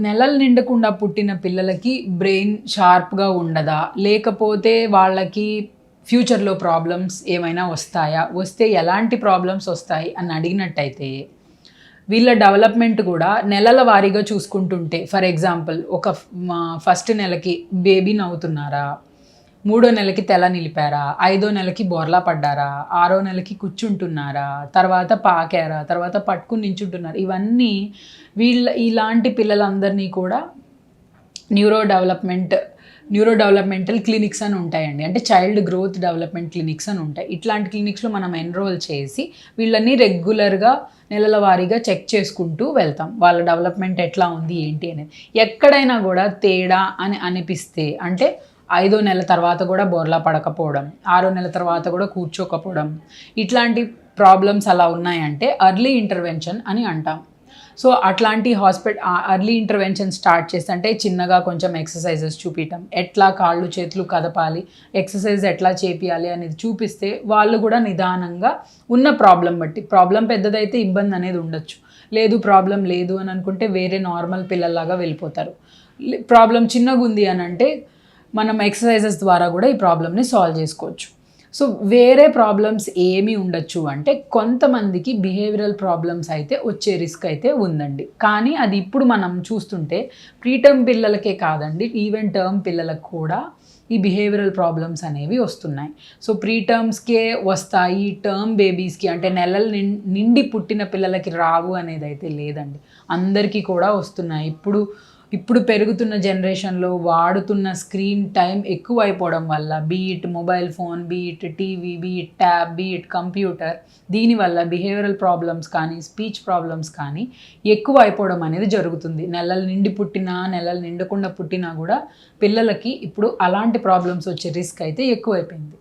నెలలు నిండకుండా పుట్టిన పిల్లలకి బ్రెయిన్ షార్ప్గా ఉండదా, లేకపోతే వాళ్ళకి ఫ్యూచర్లో ప్రాబ్లమ్స్ ఏమైనా వస్తాయా, వస్తే ఎలాంటి ప్రాబ్లమ్స్ వస్తాయి అని అడిగినట్టయితే వీళ్ళ డెవలప్మెంట్ కూడా నెలల వారీగా చూసుకుంటుంటే, ఫర్ ఎగ్జాంపుల్ ఒక ఫస్ట్ నెలకి బేబీ నవ్వుతున్నారా, 3వ నెలకి తెల నిలిపారా, 5వ నెలకి బోర్లా పడ్డారా, 6వ నెలకి కూర్చుంటున్నారా, తర్వాత పాకారా, తర్వాత పట్టుకుని నించుంటున్నారు. ఇవన్నీ ఇలాంటి పిల్లలందరినీ కూడా న్యూరో డెవలప్మెంటల్ క్లినిక్స్ అని ఉంటాయండి. అంటే చైల్డ్ గ్రోత్ డెవలప్మెంట్ క్లినిక్స్ అని ఉంటాయి. ఇట్లాంటి క్లినిక్స్లో మనం ఎన్రోల్ చేసి వీళ్ళని రెగ్యులర్గా నెలల వారీగా చెక్ చేసుకుంటూ వెళ్తాం. వాళ్ళ డెవలప్మెంట్ ఎట్లా ఉంది ఏంటి అనేది. ఎక్కడైనా కూడా తేడా అని అనిపిస్తే, అంటే 5వ నెల తర్వాత కూడా బోర్లా పడకపోవడం, 6వ నెల తర్వాత కూడా కూర్చోకపోవడం, ఇట్లాంటి ప్రాబ్లమ్స్ అలా ఉన్నాయంటే ఎర్లీ ఇంటర్వెన్షన్ అని అంటాం. సో అట్లాంటి ఎర్లీ ఇంటర్వెన్షన్ స్టార్ట్ చేస్తే, అంటే చిన్నగా కొంచెం ఎక్సర్సైజెస్ చూపించడం, ఎట్లా కాళ్ళు చేతులు కదపాలి, ఎక్సర్సైజ్ ఎట్లా చేపియాలి అనేది చూపిస్తే వాళ్ళు కూడా నిదానంగా ఉన్న ప్రాబ్లం బట్టి, ప్రాబ్లం పెద్దదైతే ఇబ్బంది అనేది ఉండొచ్చు, లేదు ప్రాబ్లం లేదు అని అనుకుంటే వేరే నార్మల్ పిల్లల్లాగా వెళ్ళిపోతారు. ప్రాబ్లం చిన్నగా ఉంది అని అంటే మనం ఎక్సర్సైజెస్ ద్వారా కూడా ఈ ప్రాబ్లమ్ని సాల్వ్ చేసుకోవచ్చు. సో వేరే ప్రాబ్లమ్స్ ఏమీ ఉండొచ్చు అంటే కొంతమందికి బిహేవియరల్ ప్రాబ్లమ్స్ అయితే వచ్చే రిస్క్ అయితే ఉందండి. కానీ అది ఇప్పుడు మనం చూస్తుంటే ప్రీటర్మ్ పిల్లలకే కాదండి, ఈవెన్ టర్మ్ పిల్లలకు కూడా ఈ బిహేవియరల్ ప్రాబ్లమ్స్ అనేవి వస్తున్నాయి. సో ప్రీటర్మ్స్కే వస్తాయి, టర్మ్ బేబీస్కి అంటే నెలలు నిండి పుట్టిన పిల్లలకి రావు అనేది అయితే లేదండి, అందరికీ కూడా వస్తున్నాయి. ఇప్పుడు పెరుగుతున్న జనరేషన్లో వాడుతున్న స్క్రీన్ టైం ఎక్కువ అయిపోవడం వల్ల, బీఇట్ mobile phone, బీఇట్ TV, బీఇట్ tab, బీఇట్ computer, దీనివల్ల బిహేవియరల్ ప్రాబ్లమ్స్ కానీ స్పీచ్ ప్రాబ్లమ్స్ కానీ ఎక్కువ అయిపోవడం అనేది జరుగుతుంది. నెలలు నిండి పుట్టినా నెలలు నిండకుండా పుట్టినా కూడా పిల్లలకి ఇప్పుడు అలాంటి ప్రాబ్లమ్స్ వచ్చే రిస్క్ అయితే ఎక్కువైపోయింది.